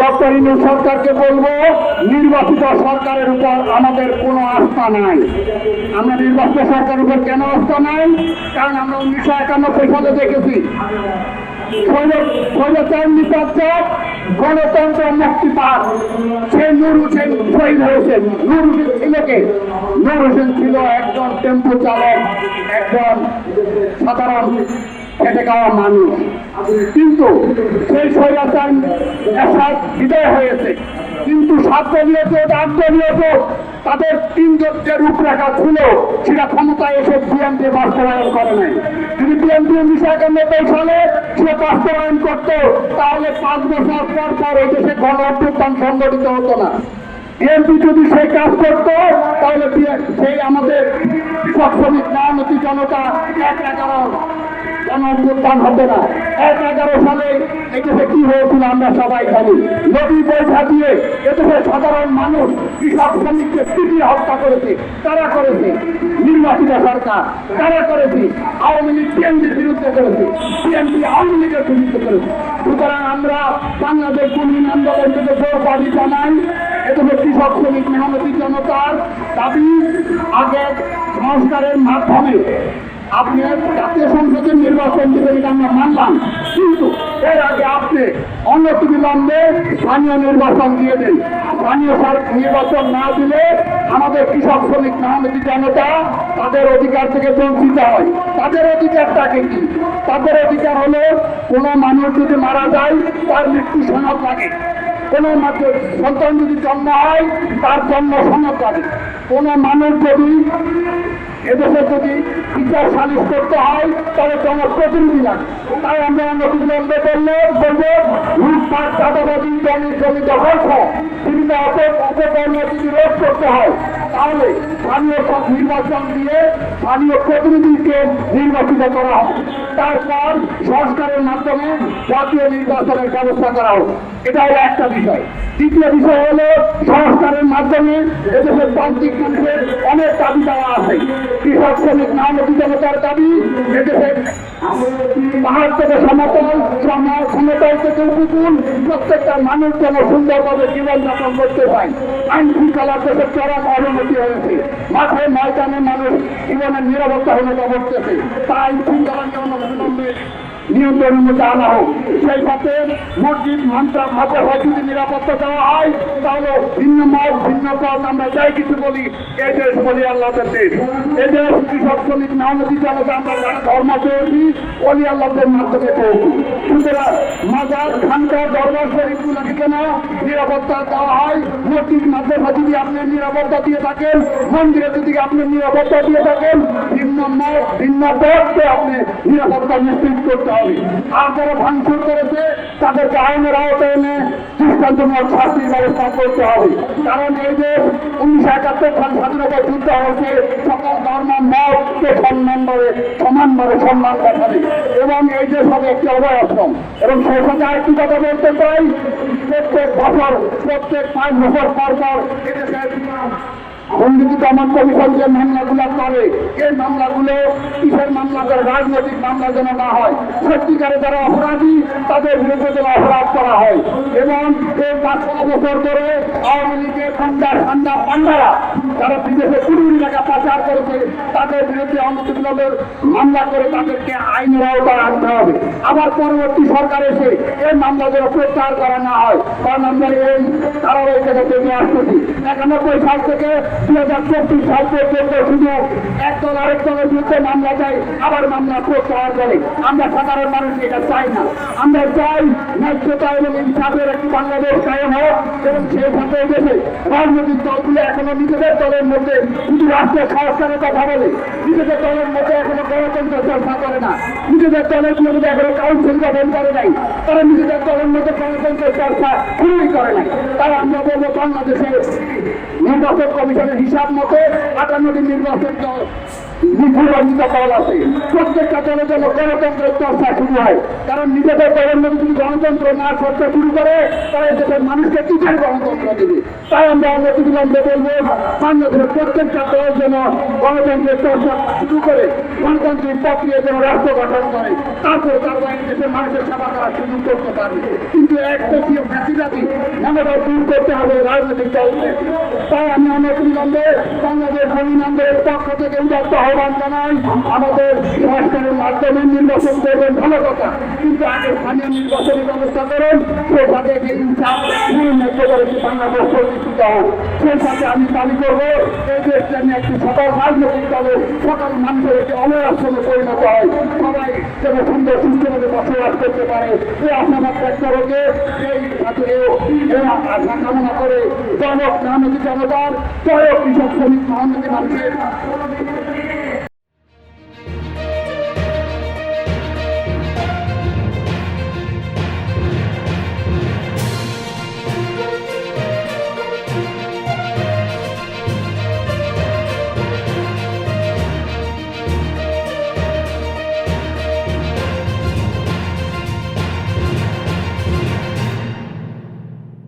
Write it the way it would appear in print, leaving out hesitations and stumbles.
Doctor ইনু সরকারকে বলবো, নির্বাচিত সরকারের উপর আমাদের কোনো আস্থা নাই। আমরা নির্বাচিত সরকারের উপর কেন আস্থা নাই? কারণ আমরা 1991 সালে দেখেছি স্বৈরাচার নির্বাচক গণতন্ত্র মুক্তিপাত, সে নূর হোসেন শহীদ হয়েছেন। নূর হোসেন ছিল কে? নূর হোসেন ছিল একজন টেম্পো চালক, একজন সাধারণ খেটে খাওয়া মানুষ। কিন্তু সেই স্বৈরাচার এরশাদ বিদায় হয়েছে, কিন্তু 7 দলীয় জোট 8 দলীয় জোট তাদের 3 যে রূপরেখা ছিল সেটা ক্ষমতায় এসে বিএনপি বাস্তবায়ন করে নাই। যদি বিএনপি 1991 সালে সে বাস্তবায়ন করতো তাহলে 5 বছর পর পর এই দেশে গণ অভ্যুত্থান সংগঠিত হতো না। বিএনপি যদি সেই কাজ করতো তাহলে সেই আমাদের কৃষক শ্রমিক মেহনতি জনতা 1-11 গণ-অভ্যুত্থান হবে না। 2011 সালে এদেশে কি হয়েছিল আমরা সবাই জানি। নদী বৈঠা দিয়ে এদেশের সাধারণ মানুষ কৃষক শ্রমিককে পিটিয়ে হত্যা করেছে। তারা করেছে নির্বাচিত সরকার, তারা করেছে আওয়ামী লীগ বিএনপির বিরুদ্ধে করেছে, বিএনপি আওয়ামী লীগের বিরুদ্ধে করেছে। সুতরাং আমরা বাংলাদেশ কুর্মী আন্দোলন থেকে জোর দাবি জানাই, এদেশের কৃষক শ্রমিক মেহনতি জনতার দাবি আগে সংস্কারের মাধ্যমে আপনি জাতীয় সংসদের নির্বাচন দিবেন, আমরা মানলাম, কিন্তু এর আগে আপনি অনতিবিলম্বে স্থানীয় নির্বাচন দিয়ে দেন। স্থানীয় নির্বাচন না দিলে আমাদের কৃষক শ্রমিক মেহনতি জনতা তাদের অধিকার থেকে বঞ্চিত হয়। তাদের অধিকারটাকে কি? তাদের অধিকার হলো কোনো মানুষ যদি মারা যায় তার মৃত্যু সনদ লাগে, কোনো সন্তান যদি জন্ম হয় তার জন্ম সনদ লাগে, কোনো মানুষ যদি এদেশে যদি বিচার সালিশ করতে হয় তাহলে জনপ্রতিনিধি লাগে। তাই আমরা অনতিবিলম্বে বলবো লুটপাট, চাঁদাবাজি, জমি দখল সহ বিভিন্ন অপকর্ম যদি রোধ করতে হয় তাহলে স্থানীয় নির্বাচন দিয়ে স্থানীয় প্রতিনিধিকে নির্বাচিত করা হবে। তারপর সংস্কারের মাধ্যমে জাতীয় নির্বাচনের ব্যবস্থা করা হোক। এটা হলো একটা বিষয়। দ্বিতীয় বিষয় হলো সংস্কারের মাধ্যমে এদেশের প্রান্তিক মানুষের অনেক দাবি দেওয়া আছে। কৃষক শ্রমিক মেহনতি জনতার দাবি এদেশের পাহাড় থেকে সমতল, সমতল থেকে উপকূল প্রত্যেকটা মানুষ যেন সুন্দরভাবে জীবনযাপন করতে পায়। আইন শৃঙ্খলার দেশের চরম অবনতি হয়েছে, মাঠে ময়দানে মানুষ জীবনের নিরাপত্তাহীনতা ঘটতেছে। তাই আইন শৃঙ্খলাকে অনবিলম্বে নিয়ন্ত্রণের মধ্যে আনা হোক। সেই সাথে মসজিদ মাদ্রাসায় যদি নিরাপত্তা দেওয়া হয় তাহলে ভিন্ন মত ভিন্ন পথ আমরা যাই কিছু বলি, এই দেশ বলি আল্লাহদের দেশ। এদেশ কৃষক শ্রমিক মেহনতি জনতা আমরা যারা ধর্ম পেয়েছি অলি আল্লাহদের মাধ্যমে পেয়েছি। সুতরাং মাজার, খানকা, দরবার শরীফগুলোকে কেন নিরাপত্তা দেওয়া হয়? মসজিদ মাদ্রাসা যদি আপনি নিরাপত্তা দিয়ে থাকেন, মন্দিরে যদি আপনি নিরাপত্তা দিয়ে থাকেন, ভিন্ন মত ভিন্ন পথকে আপনি নিরাপত্তা নিশ্চিত করতে হবে। আর যারা ভাঙচুর করেছে তাদেরকে আইনের আওতায় এনে দৃষ্টান্তমূলক শাস্তির ব্যবস্থা করতে হবে। কারণ এই যে 1971 সাল স্বাধীনতা যুদ্ধ হয়েছে, সকল ধর্ম মতকে সমানভাবে সম্মান দেখাবে এবং এই দেশ হবে একটি অভয় আশ্রম। এবং সেই সাথে আরেকটি কথা বলতে চাই, প্রত্যেক 5 বছর পর পর এদেশের সংযুক্ত দমন কমিশন যে মামলাগুলো করে, এই মামলাগুলো কিসের মামলা করে? রাজনৈতিক মামলা যেন না হয়। সত্যিকারে যারা অপরাধী তাদের বিরুদ্ধে যেন অপরাধ করা হয়। এবং এই 5-6 বছর ধরে আওয়ামী লীগের পান্ডারা যারা বিদেশে কোটি টাকা পাচার করেছে তাদের বিরুদ্ধে অনতিবিলম্বে মামলা করে তাদেরকে আইনের আওতায় আনতে হবে। আবার পরবর্তী সরকার এসে এই মামলা যেন প্রত্যাহার করা না হয়। কারণ আমরা এই ধারাবাহিকতা দেখে আসতেছি 91 সাল থেকে 2024 সাল পর্যন্ত শুধু একদল আরেক দলের বিরুদ্ধে মামলা চাই, আবার মামলা প্রত্যাহার করে। আমরা সাধারণ মানুষ এটা চাই না। আমরা চাই ন্যায্যতা এবং ইনসাফের একটি বাংলাদেশ কায়েম হোক এবং সেই সাথে দেশে রাজনৈতিক দলগুলো এখনো নিজেদের দলের মধ্যে শুধু রাষ্ট্রের সংস্কারের কথা বলে, নিজেদের দলের মধ্যে এখনো গণতন্ত্র চর্চা করে না, নিজেদের দলের মধ্যে এখনো কাউন্সিল গঠন করে নাই, তারা নিজেদের দলের মধ্যে গণতন্ত্রের চর্চা শুরুই করে নাই। তাই আমরা বলবো বাংলাদেশে নির্বাচন কমিশনের হিসাব মতো 58টি নির্বাচন নির্বাচিত দল আছে। প্রত্যেকটা দলের জন্য গণতন্ত্রের চর্চা শুরু হয়। কারণ নিজেদের দলের মধ্যে যদি গণতন্ত্র না চর্চা শুরু করে তারা দেশের মানুষকে কিসের গণতন্ত্র দেবে? তাই আমরা অনতিবিলম্বে বলবো বাংলাদেশের প্রত্যেকটা দল যেন গণতন্ত্রের চর্চা শুরু করে গণতান্ত্রিক প্রক্রিয়া যেন রাষ্ট্র গঠন করে, তারপর তার বাইরে দেশের মানুষের সেবা করার সুযোগ করতে পারবে। কিন্তু এক জাতি ঝামেলা দূর করতে হবে রাজনৈতিক দলকে। তাই আমি অনতিবিলম্বে বাংলাদেশ জমিন আন্দোলনের পক্ষ থেকে উদাত্ত আহ্বান জানাই, আমাদের সংস্কারের মাধ্যমে নির্বাচন করবেন ভালো কথা, কিন্তু আগে স্থানীয় নির্বাচনের ব্যবস্থা করুন। সেই সাথে যে ইনসাফ বাংলাদেশ প্রতিষ্ঠিত হোক, সেই সাথে আমি দাবি করবো এই দেশটা নিয়ে একটি সকল রাজনৈতিক দলের সকল মানুষের একটি অমরাশ্রমে পরিণত হয়, সবাই যেন সুন্দর সুস্থভাবে বসবাস করতে পারে। এই আশাবাদ ব্যক্ত রেখে এই সাথে আশা কামনা করে জনক নামী জনতার জয় কৃষক শ্রমিক মহানদী মানুষের